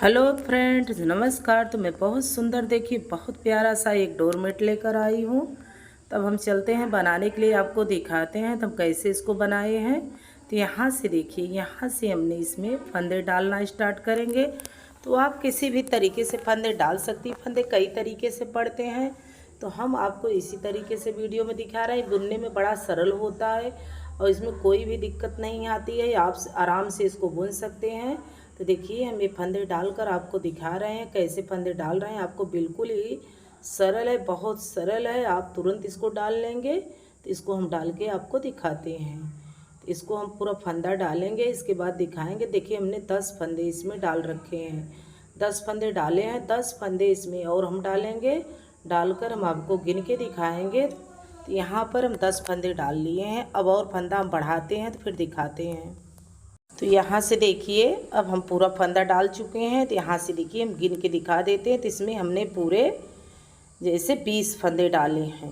Hello friends, नमस्कार। तो मैं बहुत सुंदर, देखिए बहुत प्यारा सा एक डोरमेट लेकर आई हूँ। तब हम चलते हैं बनाने के लिए, आपको दिखाते हैं तब कैसे इसको बनाए हैं। तो यहाँ से देखिए, यहाँ से हमने इसमें फंदे डालना स्टार्ट करेंगे। तो आप किसी भी तरीके से फंदे डाल सकती हैं। फंदे कई तरीके से पड़ते हैं, तो हम आपको इसी तरीके से वीडियो में दिखा रहे हैं। बुनने में बड़ा सरल होता है और इसमें कोई भी दिक्कत नहीं आती है। आप आराम से इसको बुन सकते हैं। तो देखिए, हम ये फंदे डालकर आपको दिखा रहे हैं कैसे फंदे डाल रहे हैं। आपको बिल्कुल ही सरल है, बहुत सरल है। आप तुरंत इसको डाल लेंगे। तो इसको हम डाल के आपको दिखाते हैं। तो इसको हम पूरा फंदा डालेंगे, इसके बाद दिखाएंगे। देखिए, हमने 10 फंदे इसमें डाल रखे हैं। 10 फंदे डाले हैं, 10 फंदे इसमें और हम डालेंगे। डालकर हम आपको गिन के दिखाएंगे। तो यहाँ पर हम 10 फंदे डाल लिए हैं। अब और फंदा हम बढ़ाते हैं तो फिर दिखाते हैं। तो यहाँ से देखिए, अब हम पूरा फंदा डाल चुके हैं। तो यहाँ से देखिए, हम गिन के दिखा देते हैं। तो इसमें हमने पूरे जैसे 20 फंदे डाले हैं।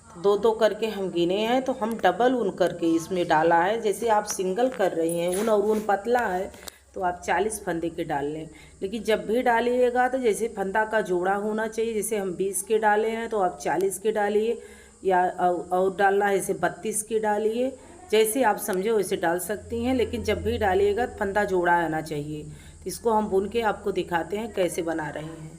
तो दो दो करके हम गिने हैं। तो हम डबल ऊन करके इसमें डाला है। जैसे आप सिंगल कर रहे हैं ऊन और ऊन पतला है तो आप 40 फंदे के डाल लें। लेकिन जब भी डालिएगा तो जैसे फंदा का जोड़ा होना चाहिए। जैसे हम 20 के डाले हैं तो आप 40 के डालिए, या और डालना है जैसे 32 के डालिए। जैसे आप समझो वैसे डाल सकती हैं, लेकिन जब भी डालिएगा फंदा जोड़ा आना चाहिए। तो इसको हम बुन के आपको दिखाते हैं कैसे बना रहे हैं।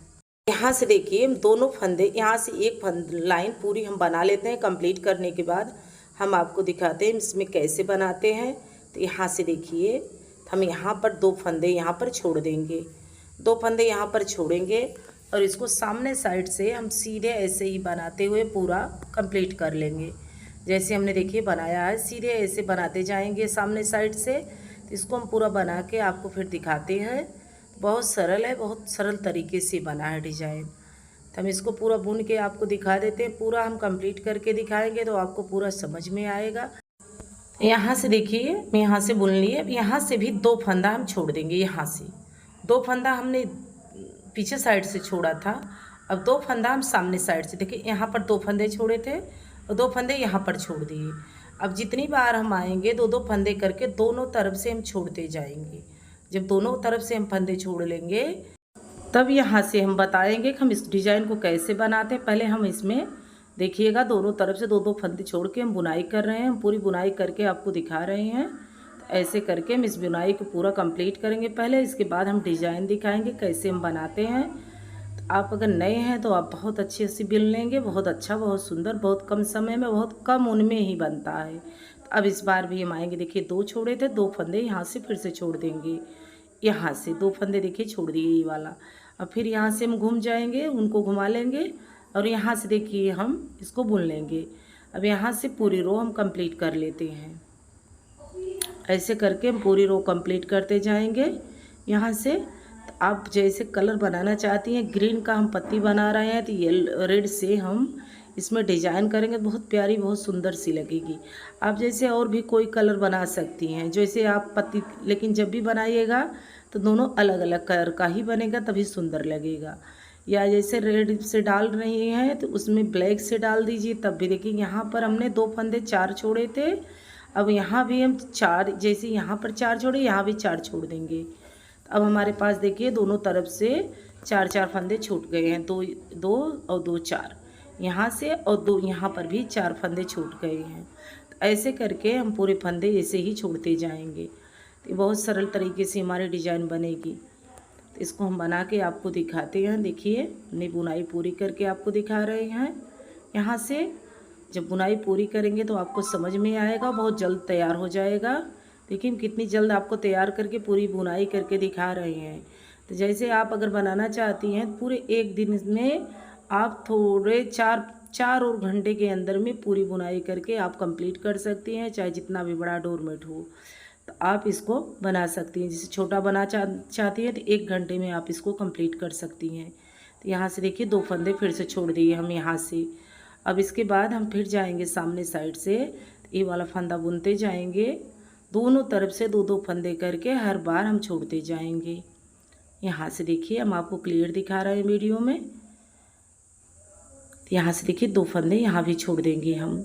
यहाँ से देखिए, हम दोनों फंदे, यहाँ से एक लाइन पूरी हम बना लेते हैं। कंप्लीट करने के बाद हम आपको दिखाते हैं इसमें कैसे बनाते हैं। तो यहाँ से देखिए, हम यहाँ पर 2 फंदे यहाँ पर छोड़ देंगे। 2 फंदे यहाँ पर छोड़ेंगे और इसको सामने साइड से हम सीधे ऐसे ही बनाते हुए पूरा कंप्लीट कर लेंगे। जैसे हमने देखिए बनाया है, सीधे ऐसे बनाते जाएंगे सामने साइड से। तो इसको हम पूरा बना के आपको फिर दिखाते हैं। बहुत सरल है, बहुत सरल तरीके से बना है डिजाइन। तो हम इसको पूरा बुन के आपको दिखा देते हैं। पूरा हम कंप्लीट करके दिखाएंगे तो आपको पूरा समझ में आएगा। यहाँ से देखिए, मैं यहाँ से बुन लिए। अब यहाँ से भी 2 फंदा हम छोड़ देंगे। यहाँ से 2 फंदा हमने पीछे साइड से छोड़ा था। अब 2 फंदा हम सामने साइड से, देखिए यहाँ पर 2 फंदे छोड़े थे और 2 फंदे यहाँ पर छोड़ दिए। अब जितनी बार हम आएंगे 2-2 फंदे करके दोनों तरफ से हम छोड़ते जाएंगे। जब दोनों तरफ से हम फंदे छोड़ लेंगे तब यहाँ से हम बताएंगे कि हम इस डिज़ाइन को कैसे बनाते हैं। पहले हम इसमें देखिएगा, दोनों तरफ से 2-2 फंदे छोड़ के हम बुनाई कर रहे हैं। हम पूरी बुनाई करके आपको दिखा रहे हैं। तो ऐसे करके हम इस बुनाई को पूरा कंप्लीट करेंगे पहले। इसके बाद हम डिज़ाइन दिखाएंगे कैसे हम बनाते हैं। तो आप अगर नए हैं तो आप बहुत अच्छे से बिन लेंगे। बहुत अच्छा, बहुत सुंदर, बहुत कम समय में, बहुत कम ऊन में ही बनता है। तो अब इस बार भी हम आएंगे। देखिए 2 छोड़े थे, 2 फंदे यहाँ से फिर से छोड़ देंगे। यहाँ से 2 फंदे देखिए छोड़ दिए, ये वाला। अब फिर यहाँ से हम घूम जाएंगे, उनको घुमा लेंगे और यहाँ से देखिए हम इसको बुन लेंगे। अब यहाँ से पूरी रो हम कंप्लीट कर लेते हैं। ऐसे करके हम पूरी रो कंप्लीट करते जाएंगे। यहाँ से तो आप जैसे कलर बनाना चाहती हैं, ग्रीन का हम पत्ती बना रहे हैं तो येलो रेड से हम इसमें डिजाइन करेंगे। बहुत प्यारी, बहुत सुंदर सी लगेगी। आप जैसे और भी कोई कलर बना सकती हैं, जैसे आप पत्ती, लेकिन जब भी बनाइएगा तो दोनों अलग अलग कलर का ही बनेगा, तभी सुंदर लगेगा। या जैसे रेड से डाल रही हैं तो उसमें ब्लैक से डाल दीजिए, तब भी देखिए। यहाँ पर हमने 2 फंदे 4 छोड़े थे। अब यहाँ भी हम 4, जैसे यहाँ पर 4 छोड़े, यहाँ भी 4 छोड़ देंगे। अब हमारे पास देखिए दोनों तरफ से 4-4 फंदे छूट गए हैं। 2 2 और 2 4 यहाँ से, और 2 यहाँ पर भी 4 फंदे छूट गए हैं। तो ऐसे करके हम पूरे फंदे ऐसे ही छोड़ते जाएंगे। तो बहुत सरल तरीके से हमारी डिज़ाइन बनेगी। तो इसको हम बना के आपको दिखाते हैं। देखिए, हमने बुनाई पूरी करके आपको दिखा रहे हैं। यहाँ से जब बुनाई पूरी करेंगे तो आपको समझ में आएगा, बहुत जल्द तैयार हो जाएगा। देखिए हम कितनी जल्द आपको तैयार करके पूरी बुनाई करके दिखा रहे हैं। तो जैसे आप अगर बनाना चाहती हैं पूरे एक दिन में, आप थोड़े 4 और घंटे के अंदर में पूरी बुनाई करके आप कंप्लीट कर सकती हैं। चाहे जितना भी बड़ा डोरमेट हो तो आप इसको बना सकती हैं। जैसे छोटा चाहती हैं तो 1 घंटे में आप इसको कंप्लीट कर सकती हैं। तो यहाँ से देखिए 2 फंदे फिर से छोड़ दिए हम यहाँ से। अब इसके बाद हम फिर जाएंगे सामने साइड से, ये वाला फंदा बुनते जाएंगे। दोनों तरफ से 2-2 फंदे करके हर बार हम छोड़ते जाएंगे। यहाँ से देखिए, हम आपको क्लियर दिखा रहे हैं वीडियो में। यहाँ से देखिए 2 फंदे यहाँ भी छोड़ देंगे हम।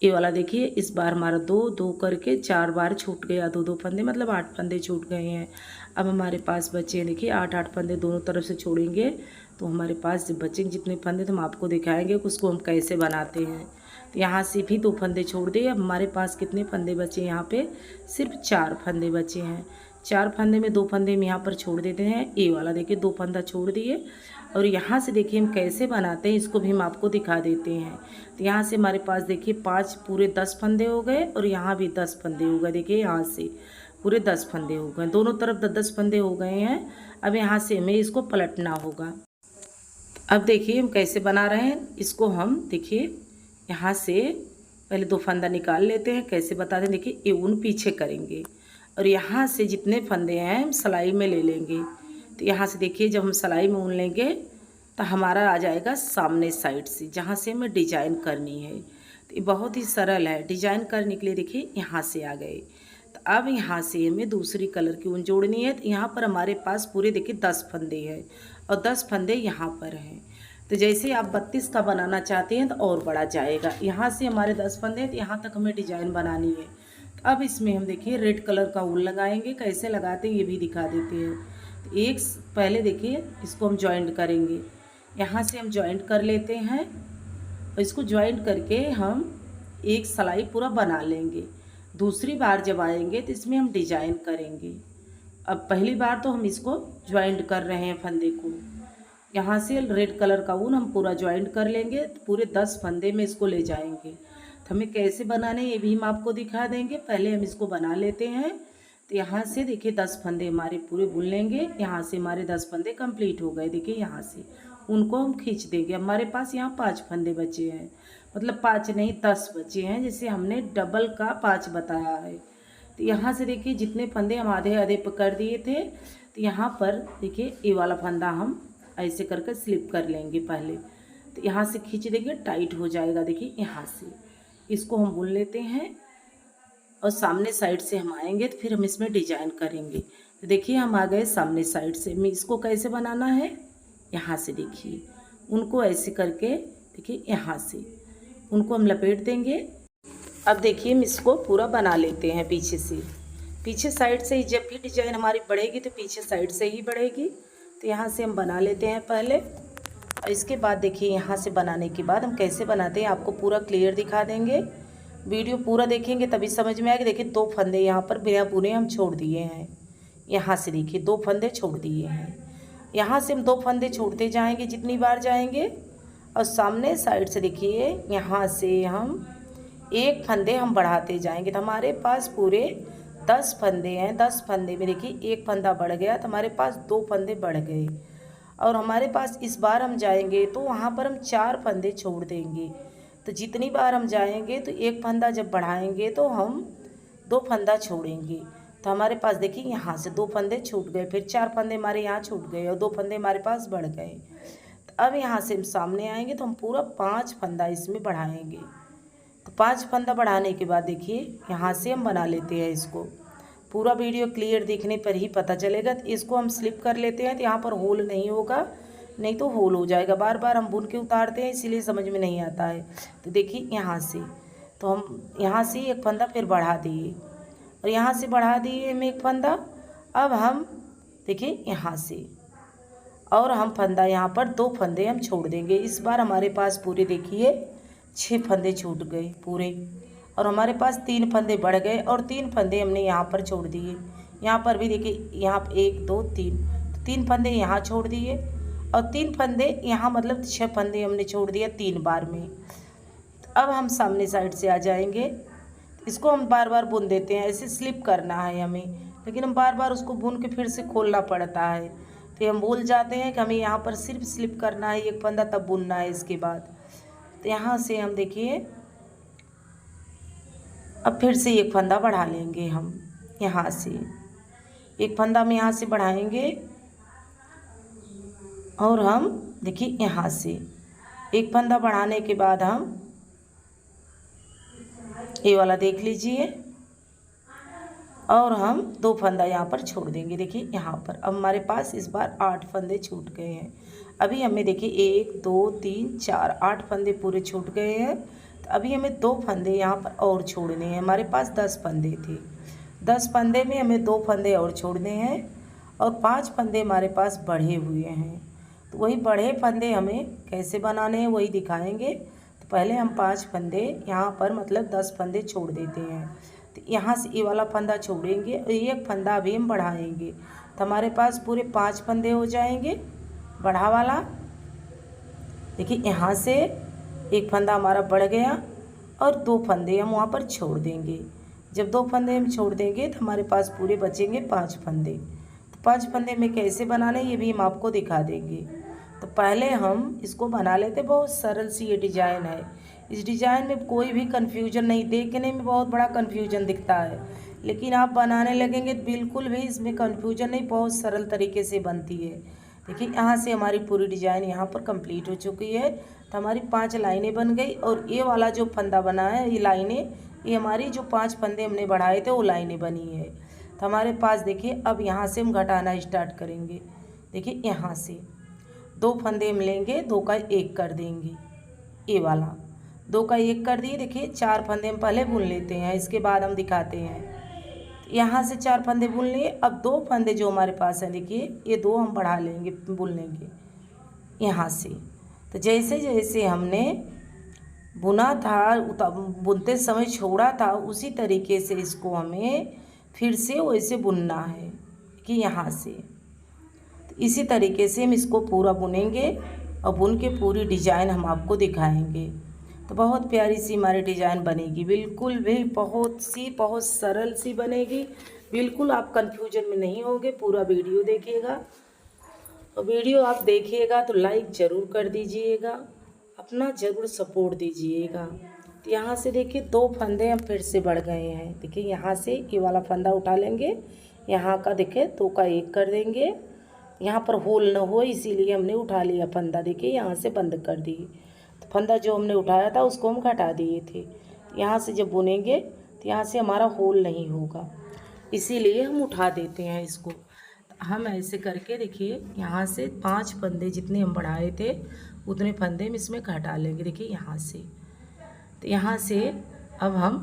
ये वाला देखिए इस बार हमारा 2 2 करके 4 बार छूट गया, 2 2 फंदे मतलब 8 फंदे छूट गए हैं। अब हमारे पास बचे हैं देखिए 8 8 फंदे दोनों तरफ से छोड़ेंगे तो हमारे पास जब बचेंगे जितने फंदे तो हम आपको दिखाएंगे कि उसको हम कैसे बनाते हैं। तो यहाँ से भी 2 फंदे छोड़ दिए। अब हमारे पास कितने फंदे बचे हैं, यहाँ पे सिर्फ 4 फंदे बचे हैं। 4 फंदे में 2 फंदे हम यहाँ पर छोड़ देते हैं। ये वाला देखिए 2 फंदा छोड़ दिए और यहाँ से देखिए हम कैसे बनाते हैं इसको भी हम आपको दिखा देते हैं। तो यहाँ से हमारे पास देखिए 5 पूरे 10 फंदे हो गए और यहाँ भी 10 फंदे हो गए। देखिए यहाँ से पूरे 10 फंदे हो गए, दोनों तरफ 10 फंदे हो गए हैं। अब यहाँ से हमें इसको पलटना होगा। अब देखिए हम कैसे बना रहे हैं इसको। हम देखिए यहाँ से पहले 2 फंदा निकाल लेते हैं। कैसे बताते हैं देखिए, ये ऊन पीछे करेंगे और यहाँ से जितने फंदे हैं हम सिलाई में ले लेंगे। तो यहाँ से देखिए जब हम सिलाई में ऊन लेंगे तो हमारा आ जाएगा सामने साइड से, जहाँ से हमें डिजाइन करनी है। तो ये बहुत ही सरल है डिजाइन करने के लिए। देखिए यहाँ से आ गए। तो अब यहाँ से हमें दूसरी कलर की ऊन जोड़नी है। तो यहाँ पर हमारे पास पूरे देखिए 10 फंदे हैं और 10 फंदे यहाँ पर हैं। तो जैसे आप 32 का बनाना चाहते हैं तो और बढ़ा जाएगा। यहाँ से हमारे 10 फंदे हैं तो यहाँ तक हमें डिजाइन बनानी है। तो अब इसमें हम देखिए रेड कलर का ऊन लगाएंगे। कैसे लगाते हैं ये भी दिखा देते हैं। तो एक पहले देखिए इसको हम जॉइंट करेंगे। यहाँ से हम जॉइंट कर लेते हैं और इसको जॉइंट करके हम एक सिलाई पूरा बना लेंगे। दूसरी बार जब आएंगे तो इसमें हम डिजाइन करेंगे। अब पहली बार तो हम इसको जॉइंट कर रहे हैं फंदे को। यहाँ से रेड कलर का ऊन हम पूरा जॉइंट कर लेंगे तो पूरे 10 फंदे में इसको ले जाएंगे। तो हमें कैसे बनाने ये भी हम आपको दिखा देंगे। पहले हम इसको बना लेते हैं। तो यहाँ से देखिए 10 फंदे हमारे पूरे बुन लेंगे। यहाँ से हमारे 10 फंदे कंप्लीट हो गए। देखिए यहाँ से उनको हम खींच देंगे। हमारे पास यहाँ 5 फंदे बचे हैं, मतलब 5 नहीं 10 बचे हैं, जैसे हमने डबल का 5 बताया है। तो यहाँ से देखिए जितने फंदे हम आधे आधे पकड़ दिए थे तो यहाँ पर देखिए ये वाला फंदा हम ऐसे करके स्लिप कर लेंगे पहले। तो यहाँ से खींच देंगे, टाइट हो जाएगा। देखिए यहाँ से इसको हम बुन लेते हैं और सामने साइड से हम आएंगे तो फिर हम इसमें डिजाइन करेंगे। तो देखिए हम आ गए सामने साइड से। मैं इसको कैसे बनाना है, यहाँ से देखिए उनको ऐसे करके देखिए यहाँ से उनको हम लपेट देंगे। अब देखिए हम इसको पूरा बना लेते हैं पीछे से। पीछे साइड से ही जब भी डिजाइन हमारी बढ़ेगी तो पीछे साइड से ही बढ़ेगी। तो यहाँ से हम बना लेते हैं पहले और इसके बाद देखिए यहाँ से बनाने के बाद हम कैसे बनाते हैं आपको पूरा क्लियर दिखा देंगे। वीडियो पूरा देखेंगे तभी समझ में आएगा। देखिए 2 फंदे यहाँ पर बिना बुने हम छोड़ दिए हैं। यहाँ से देखिए 2 फंदे छोड़ दिए हैं। यहाँ से हम 2 फंदे छोड़ते जाएंगे जितनी बार जाएंगे और सामने साइड से देखिए यहाँ से हम 1 फंदे हम बढ़ाते जाएंगे। तो हमारे पास पूरे 10 फंदे हैं। 10 फंदे में देखिए 1 फंदा बढ़ गया तो हमारे पास 2 फंदे बढ़ गए और हमारे पास इस बार हम जाएंगे तो वहाँ पर हम 4 फंदे छोड़ देंगे। तो जितनी बार हम जाएंगे तो 1 फंदा जब बढ़ाएंगे तो हम 2 फंदा छोड़ेंगे। तो हमारे पास देखिए यहाँ से 2 फंदे छूट गए, फिर 4 फंदे हमारे यहाँ छूट गए और 2 फंदे हमारे पास बढ़ गए। तो अब यहाँ से हम सामने आएंगे तो हम पूरा 5 फंदा इसमें बढ़ाएंगे। तो 5 फंदा बढ़ाने के बाद देखिए यहाँ से हम बना लेते हैं इसको। पूरा वीडियो क्लियर देखने पर ही पता चलेगा। तो इसको हम स्लिप कर लेते हैं तो यहाँ पर होल नहीं होगा, नहीं तो होल हो जाएगा। बार बार हम बुन के उतारते हैं इसीलिए समझ में नहीं आता है। तो देखिए यहाँ से तो हम यहाँ से 1 फंदा फिर बढ़ा दिए और यहाँ से बढ़ा दिए हम 1 फंदा। अब हम देखिए यहाँ से और हम फंदा यहाँ पर 2 फंदे हम छोड़ देंगे। इस बार हमारे पास पूरे देखिए 6 फंदे छूट गए पूरे और हमारे पास 3 फंदे बढ़ गए और 3 फंदे हमने यहाँ पर छोड़ दिए। यहाँ पर भी देखिए यहाँ 1 2 3 तो 3 फंदे यहाँ छोड़ दिए और 3 फंदे यहाँ, मतलब 6 फंदे हमने छोड़ दिया 3 बार में। अब हम सामने साइड से आ जाएंगे। इसको हम बार बार बुन देते हैं, ऐसे स्लिप करना है हमें, लेकिन हम बार बार उसको बुन के फिर से खोलना पड़ता है। फिर हम भूल जाते हैं कि हमें यहाँ पर सिर्फ स्लिप करना है 1 फंदा, तब बुनना है इसके बाद। तो यहाँ से हम देखिए अब फिर से 1 फंदा बढ़ा लेंगे हम। यहाँ से 1 फंदा हम यहाँ से बढ़ाएंगे और हम देखिए यहाँ से 1 फंदा बढ़ाने के बाद हम ये वाला देख लीजिए और हम 2 फंदा यहाँ पर छोड़ देंगे। देखिए यहाँ पर अब हमारे पास इस बार 8 फंदे छूट गए हैं। अभी हमें देखिए 1 2 3 4 8 फंदे पूरे छूट गए हैं। तो अभी हमें 2 फंदे यहाँ पर और छोड़ने हैं। हमारे पास 10 फंदे थे, 10 फंदे में हमें 2 फंदे और छोड़ने हैं और 5 फंदे हमारे पास बढ़े हुए हैं। तो वही बढ़े फंदे हमें कैसे बनाने हैं वही दिखाएंगे। तो पहले हम 5 फंदे यहाँ पर मतलब 10 फंदे छोड़ देते हैं। तो यहाँ से ये वाला फंदा छोड़ेंगे और एक फंदा अभी हम बढ़ाएंगे, तो हमारे पास पूरे 5 फंदे हो जाएंगे बढ़ा वाला। देखिए यहाँ से एक फंदा हमारा बढ़ गया और 2 फंदे हम वहाँ पर छोड़ देंगे। जब 2 फंदे हम छोड़ देंगे तो हमारे पास पूरे बचेंगे 5 फंदे। तो 5 फंदे में कैसे बनाने ये भी हम आपको दिखा देंगे। तो पहले हम इसको बना लेते, बहुत सरल सी ये डिज़ाइन है। इस डिज़ाइन में कोई भी कन्फ्यूजन नहीं, देखने में बहुत बड़ा कन्फ्यूजन दिखता है लेकिन आप बनाने लगेंगे तो बिल्कुल भी इसमें कन्फ्यूजन नहीं, बहुत सरल तरीके से बनती है। देखिए यहाँ से हमारी पूरी डिज़ाइन यहाँ पर कंप्लीट हो चुकी है। तो हमारी 5 लाइनें बन गई और ये वाला जो फंदा बना है ये लाइनें, ये हमारी जो 5 फंदे हमने बढ़ाए थे वो लाइनें बनी है। तो हमारे पास देखिए अब यहाँ से हम घटाना स्टार्ट करेंगे। देखिए यहाँ से 2 फंदे हम लेंगे, 2 का 1 कर देंगे, ये वाला 2 का 1 कर दिए। देखिए 4 फंदे हम पहले बुन लेते हैं, इसके बाद हम दिखाते हैं। यहाँ से 4 फंदे बुन लिए। अब 2 फंदे जो हमारे पास हैं देखिए ये 2 हम बढ़ा लेंगे, बुन लेंगे यहाँ से। तो जैसे जैसे हमने बुना था, बुनते समय छोड़ा था, उसी तरीके से इसको हमें फिर से वैसे बुनना है कि यहाँ से। तो इसी तरीके से हम इसको पूरा बुनेंगे और बुन के पूरी डिज़ाइन हम आपको दिखाएंगे। तो बहुत प्यारी सी हमारी डिज़ाइन बनेगी, बिल्कुल भी बहुत सरल सी बनेगी। बिल्कुल आप कंफ्यूजन में नहीं होंगे। पूरा वीडियो देखिएगा और वीडियो आप देखिएगा तो लाइक ज़रूर कर दीजिएगा, अपना ज़रूर सपोर्ट दीजिएगा। तो यहाँ से देखिए 2 फंदे हम फिर से बढ़ गए हैं। देखिए यहाँ से ये वाला फंदा उठा लेंगे, यहाँ का देखिए 2 का 1 कर देंगे। यहाँ पर होल न हो इसीलिए हमने उठा लिया फंदा। देखिए यहाँ से बंद कर दिए। तो फंदा जो हमने उठाया था उसको हम घटा दिए थे। यहाँ से जब बुनेंगे तो यहाँ से हमारा होल नहीं होगा, इसीलिए हम उठा देते हैं इसको। हम ऐसे करके देखिए यहाँ से 5 फंदे जितने हम बढ़ाए थे उतने फंदे हम इसमें घटा लेंगे। देखिए यहाँ से, तो यहाँ से अब हम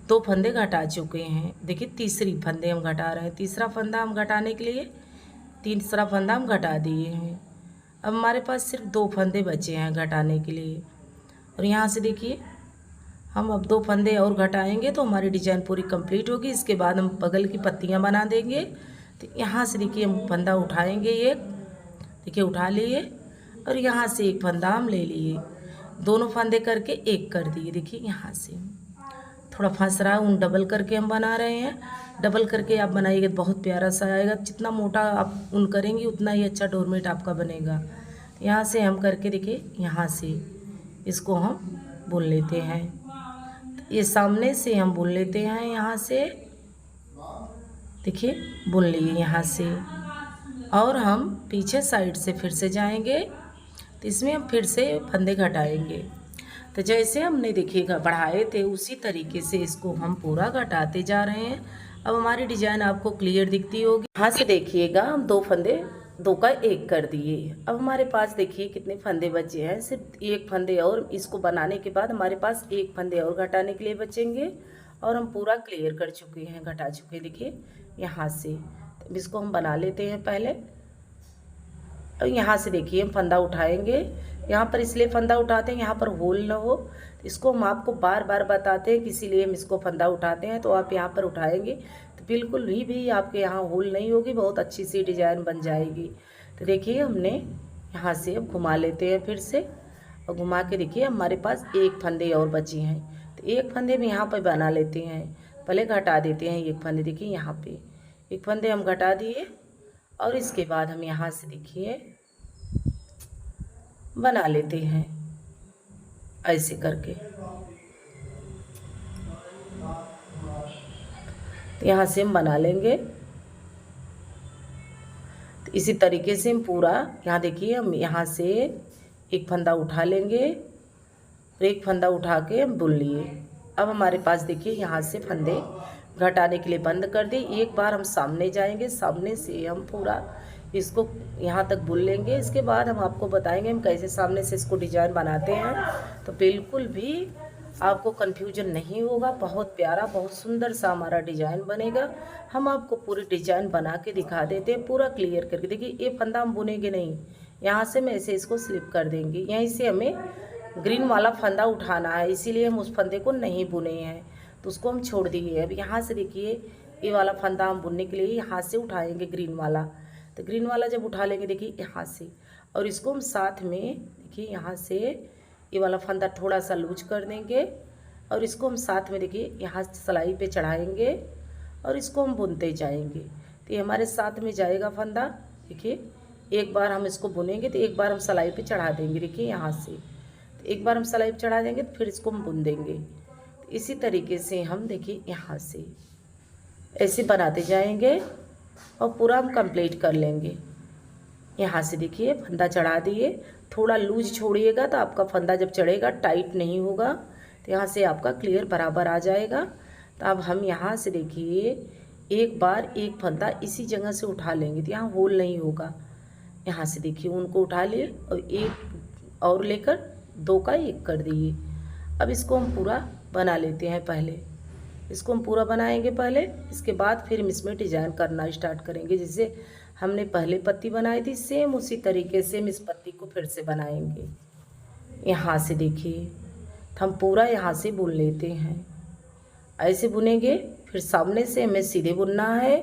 2 फंदे घटा चुके हैं। देखिए तीसरी फंदे हम घटा रहे हैं, तीसरा फंदा हम घटाने के लिए तीसरा फंदा हम घटा दिए हैं। अब हमारे पास सिर्फ 2 फंदे बचे हैं घटाने के लिए। और यहाँ से देखिए हम अब 2 फंदे और घटाएंगे तो हमारी डिज़ाइन पूरी कंप्लीट होगी। इसके बाद हम बगल की पत्तियाँ बना देंगे। तो यहाँ से देखिए हम फंदा उठाएंगे, एक देखिए उठा लिए और यहाँ से एक फंदा हम ले लिए, दोनों फंदे करके 1 कर दिए। देखिए यहाँ से थोड़ा फंस रहा है, उन डबल करके हम बना रहे हैं। डबल करके आप बनाइएगा तो बहुत प्यारा सा आएगा। जितना मोटा आप ऊन करेंगी उतना ही अच्छा डोरमेट आपका बनेगा। यहाँ से हम करके देखिए यहाँ से इसको हम बुन लेते हैं। ये सामने से हम बुन लेते हैं, यहाँ से देखिए बुन लिए यहाँ से। और हम पीछे साइड से फिर से जाएंगे तो इसमें हम फिर से फंदे घटाएंगे। तो जैसे हमने देखिएगा बढ़ाए थे उसी तरीके से इसको हम पूरा घटाते जा रहे हैं। अब हमारी डिज़ाइन आपको क्लियर दिखती होगी। यहाँ से देखिएगा हम 2 फंदे 2 का 1 कर दिए। अब हमारे पास देखिए कितने फंदे बचे हैं, सिर्फ 1 फंदे और। इसको बनाने के बाद हमारे पास 1 फंदे और घटाने के लिए बचेंगे और हम पूरा क्लियर कर चुके हैं, घटा चुके हैं। देखिए यहाँ से तो इसको हम बना लेते हैं पहले। और यहाँ से देखिए हम फंदा उठाएंगे, यहाँ पर इसलिए फंदा उठाते हैं यहाँ पर होल ना हो, इसको हम आपको बार बार बताते हैं, इसीलिए हम इसको फंदा उठाते हैं। तो आप यहाँ पर उठाएंगे तो बिल्कुल भी आपके यहाँ होल नहीं होगी, बहुत अच्छी सी डिज़ाइन बन जाएगी। तो देखिए हमने यहाँ से अब घुमा लेते हैं फिर से, और घुमा के देखिए हमारे पास 1 फंदे और बचे हैं। तो 1 फंदे में यहाँ पर बना लेते हैं, पहले घटा देते हैं 1 फंदे। देखिए यहाँ पे 1 फंदे हम घटा दिए और इसके बाद हम यहाँ से देखिए बना लेते हैं ऐसे करके। तो यहाँ से हम बना लेंगे। तो इसी तरीके से हम पूरा यहाँ देखिए हम यहाँ से 1 फंदा उठा लेंगे और 1 फंदा उठा के हम बुन लिए। अब हमारे पास देखिए यहाँ से फंदे घटाने के लिए बंद कर दिए। एक बार हम सामने जाएंगे, सामने से हम पूरा इसको यहाँ तक बुन लेंगे। इसके बाद हम आपको बताएंगे हम कैसे सामने से इसको डिजाइन बनाते हैं, तो बिल्कुल भी आपको कन्फ्यूजन नहीं होगा। बहुत प्यारा, बहुत सुंदर सा हमारा डिजाइन बनेगा। हम आपको पूरी डिजाइन बना के दिखा देते हैं, पूरा क्लियर करके। देखिए ये फंदा हम बुनेंगे नहीं, यहाँ से मैं ऐसे इसको स्लिप कर देंगे। यहीं से हमें ग्रीन वाला फंदा उठाना है, इसीलिए हम उस फंदे को नहीं बुने हैं, तो उसको हम छोड़ दिए। अब यहाँ से देखिए ये वाला फंदा हम बुनने के लिए यहाँ से उठाएंगे ग्रीन वाला। तो ग्रीन वाला जब उठा लेंगे देखिए यहाँ से, और इसको हम साथ में देखिए यहाँ से ये वाला फंदा थोड़ा सा लूज कर देंगे, और इसको हम साथ में देखिए यहाँ सिलाई पे चढ़ाएंगे और इसको हम बुनते जाएंगे। तो ये हमारे साथ में जाएगा फंदा। देखिए एक बार हम इसको बुनेंगे तो एक बार हम सिलाई पे चढ़ा देंगे। देखिए यहाँ से तो एक बार हम सिलाई पे चढ़ा देंगे तो फिर इसको हम बुन देंगे। तो इसी तरीके से हम देखिए यहाँ से ऐसे बनाते जाएंगे और पूरा हम कंप्लीट कर लेंगे। यहाँ से देखिए फंदा चढ़ा दिए, थोड़ा लूज छोड़िएगा तो आपका फंदा जब चढ़ेगा टाइट नहीं होगा, तो यहाँ से आपका क्लियर बराबर आ जाएगा। तो अब हम यहाँ से देखिए एक बार एक फंदा इसी जगह से उठा लेंगे, तो यहाँ होल नहीं होगा। यहाँ से देखिए उनको उठा लिए और एक और लेकर दो का एक कर दिए। अब इसको हम पूरा बना लेते हैं। पहले इसको हम पूरा बनाएंगे पहले, इसके बाद फिर हम इसमें डिज़ाइन करना स्टार्ट करेंगे। जैसे हमने पहले पत्ती बनाई थी सेम उसी तरीके से हम इस पत्ती को फिर से बनाएंगे। यहाँ से देखिए हम पूरा यहाँ से बुन लेते हैं, ऐसे बुनेंगे। फिर सामने से हमें सीधे बुनना है,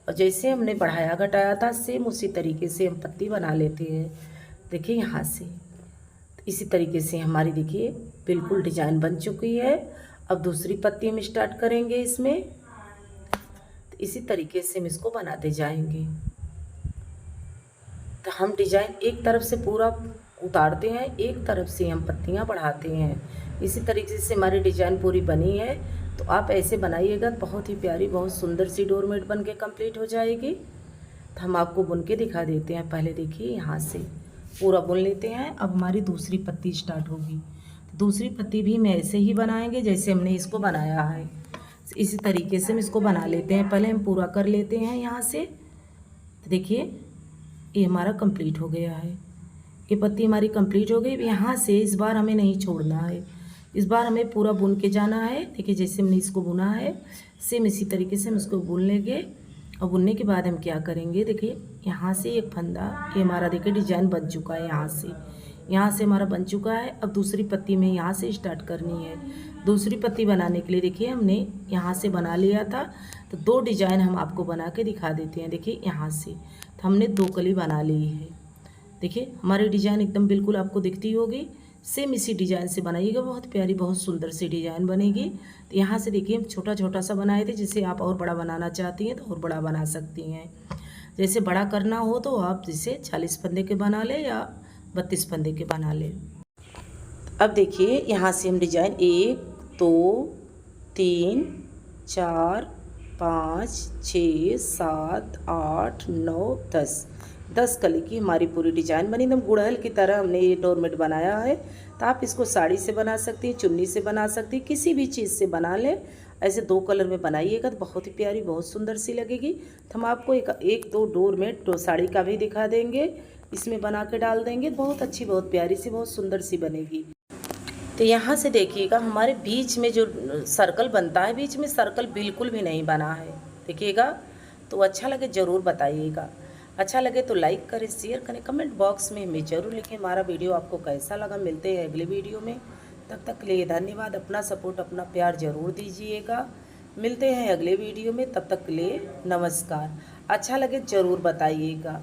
और जैसे हमने बढ़ाया घटाया था सेम उसी तरीके से हम पत्ती बना लेते हैं। देखिए यहाँ से इसी तरीके से हमारी देखिए बिल्कुल डिजाइन बन चुकी है। अब दूसरी पत्ती हम स्टार्ट करेंगे इसमें, तो इसी तरीके से हम इसको बनाते जाएंगे। तो हम डिजाइन एक तरफ से पूरा उतारते हैं, एक तरफ से हम पत्तियां बढ़ाते हैं। इसी तरीके से हमारी डिजाइन पूरी बनी है। तो आप ऐसे बनाइएगा, बहुत ही प्यारी बहुत सुंदर सी डोरमेट बन के कम्प्लीट हो जाएगी। तो हम आपको बुन के दिखा देते हैं। पहले देखिए यहाँ से पूरा बुन लेते हैं। अब हमारी दूसरी पत्ती स्टार्ट होगी। दूसरी पत्ती भी हम ऐसे ही बनाएंगे जैसे हमने इसको बनाया है, इसी तरीके से हम इसको बना लेते हैं। पहले हम पूरा कर लेते हैं यहाँ से। तो देखिए ये हमारा कंप्लीट हो गया है, ये पत्ती हमारी कंप्लीट हो गई। यहाँ से इस बार हमें नहीं छोड़ना है, इस बार हमें पूरा बुन के जाना है। देखिए जैसे हमने इसको बुना है सेम इसी तरीके से हम इसको बुन लेंगे। और बुनने के बाद हम क्या करेंगे, देखिए यहाँ से एक फंदा, ये हमारा देखिए डिजाइन बन चुका है। यहाँ से हमारा बन चुका है। अब दूसरी पत्ती में यहाँ से स्टार्ट करनी है। दूसरी पत्ती बनाने के लिए देखिए हमने यहाँ से बना लिया था, तो दो डिजाइन हम आपको बना के दिखा देते हैं। देखिए यहाँ से तो हमने दो कली बना ली है। देखिए हमारी डिजाइन एकदम बिल्कुल आपको दिखती होगी। सेम इसी डिजाइन से बनाइएगा, बहुत प्यारी बहुत सुंदर सी डिजाइन बनेगी। तो यहाँ से देखिए हम छोटा छोटा सा बनाए थे, जैसे आप और बड़ा बनाना चाहती हैं तो और बड़ा बना सकती हैं। जैसे बड़ा करना हो तो आप जैसे 40 फंदे के बना लें या 32 फंदे के बना लें। अब देखिए यहाँ से हम डिजाइन 1 2 3 4 5 6 7 8 9 10 कली की हमारी पूरी डिजाइन बनी। एकदम गुड़हल की तरह हमने ये डोरमेट बनाया है। तो आप इसको साड़ी से बना सकती हैं, चुन्नी से बना सकती हैं, किसी भी चीज़ से बना लें। ऐसे दो कलर में बनाइएगा तो बहुत ही प्यारी बहुत सुंदर सी लगेगी। तो हम आपको एक दो डोरमेट साड़ी का भी दिखा देंगे, इसमें बना के डाल देंगे। बहुत अच्छी बहुत प्यारी सी बहुत सुंदर सी बनेगी। तो यहाँ से देखिएगा हमारे बीच में जो सर्कल बनता है, बीच में सर्कल बिल्कुल भी नहीं बना है। देखिएगा तो अच्छा लगे ज़रूर बताइएगा, अच्छा लगे तो लाइक करें, शेयर करें, कमेंट बॉक्स में हमें ज़रूर लिखें हमारा वीडियो आपको कैसा लगा। मिलते हैं अगले वीडियो में, तब तक के लिए धन्यवाद। अपना सपोर्ट अपना प्यार ज़रूर दीजिएगा। मिलते हैं अगले वीडियो में, तब तक के लिए नमस्कार। अच्छा लगे ज़रूर बताइएगा।